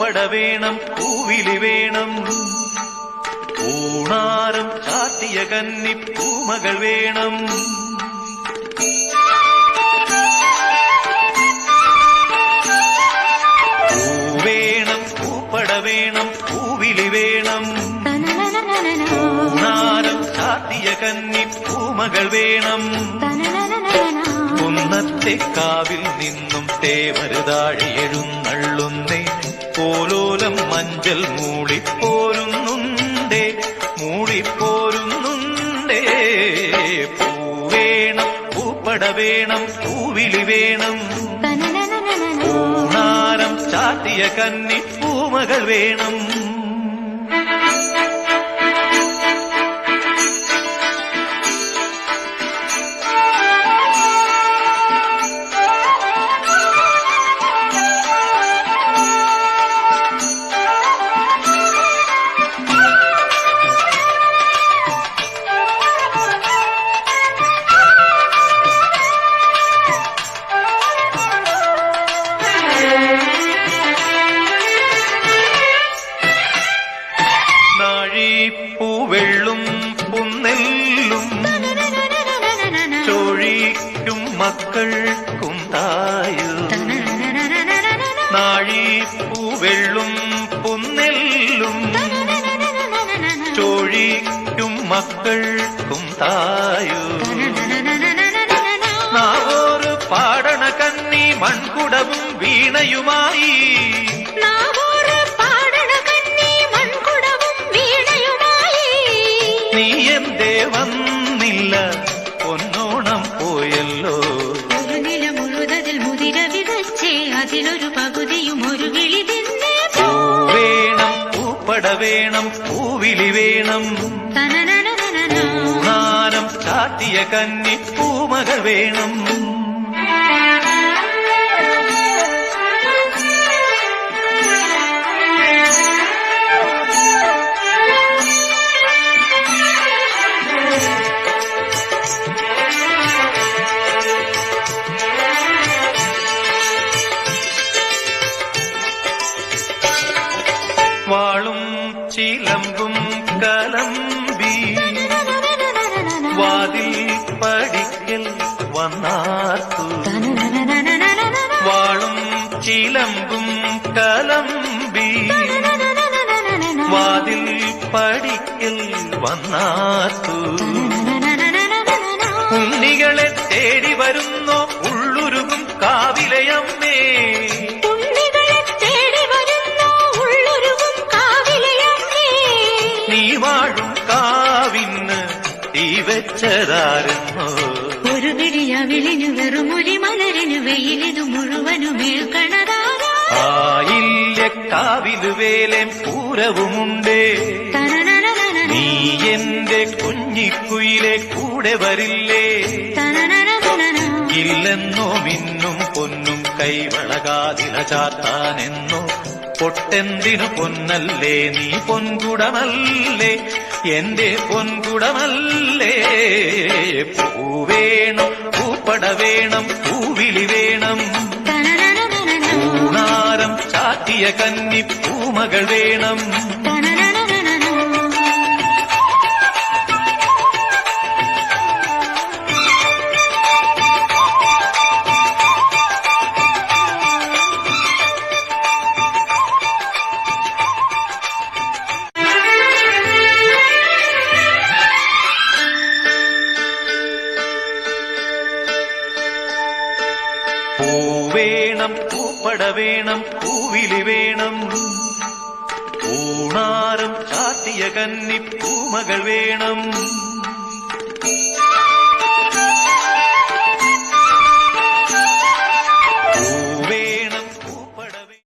പൂപ്പട വേണം, പൂവിലി വേണം. ഊണാരം ചാത്തിയ കന്നി പൂമകൾ വേണം. പൂവേണം, പൂപ്പട വേണം, പൂവിലി വേണം. ഊണാരം ചാത്തിയ കന്നി പൂമകൾ വേണം. കുന്നത്തെ കാവിൽ നിന്നും തേവരുതാഴി എഴുന്നള്ളുന്നേ, പോലോലം മഞ്ചൽ മൂളിപ്പോരുന്നുണ്ടേ, മൂളിപ്പോരുന്നുണ്ടേ. പൂവേണം, പൂപ്പട വേണം, പൂവിലി വേണം. ഊണാരം ചാത്തിയ കന്നി പൂമകൾ വേണം. പൂവെള്ളും പുന്നെല്ലും ചോഴിക്കും മക്കൾക്കും തായു. നാഴിപ്പൂവെള്ളും പുന്നെല്ലും ചോഴിക്കും മക്കൾക്കും തായു. നാവോറ് പാടണ കന്നി മൺകുടവും വീണയുമായി. നീ എന്തേ വന്നില്ല, പൊന്നോണം പോയല്ലോ. ഒരു നില മുഴുവതിൽ മുതിര വിതച്ചേ, അതിലൊരു പകുതിയും ഒരു കിളി തിന്നേ. പൂവേണം, പൂപ്പട വേണം, പൂവിലി വേണം. ഊണാരം ചാത്തിയ കന്നി പൂമകൾ വേണം. വാളും ചിലമ്പും കലമ്പി വാതിൽ പടിക്കൽ വന്നാർത്തു. വാളും ചിലമ്പും കലമ്പി വാതിൽ പടിക്കൽ വന്നാർത്തു. ഉണ്ണികളെ തേടി വരുന്നോ ഉള്ളുരുകും കാവിലയമ്മേ. നീ വാഴും കാവിന്ന് തീ വെച്ചതാരെന്നോ. ഒരു പിടിയവിളിനു വെറുമൊരു മലരിനു വെയിലിതു മുഴുവനും ഏൽക്കണതാരാ. ആയില്യ കാവിലു വേലേം പൂരവുമുണ്ടേ. നീ എന്റെ കുഞ്ഞിക്കുയിലെ കൂടെ വരില്ലേ. ഇല്ലെന്നോ മിന്നും പൊന്നും കൈവളകാതില ചാത്താനെന്നോ. പൊട്ടെന്തിനു പൊന്നല്ലേ, നീ പൊൻകുടമല്ലേ, എന്റെ പൊൻകുടമല്ലേ. പൂവേണം, പൂപ്പട വേണം, പൂവിലി വേണം. ഊണാരം ചാത്തിയ കന്നി പൂമകൾ വേണം. പൂവേണം, പൂപ്പട വേണം, പൂവിലി വേണം. ഊണാരം ചാത്തിയ കന്നി പൂമകൾ വേണം.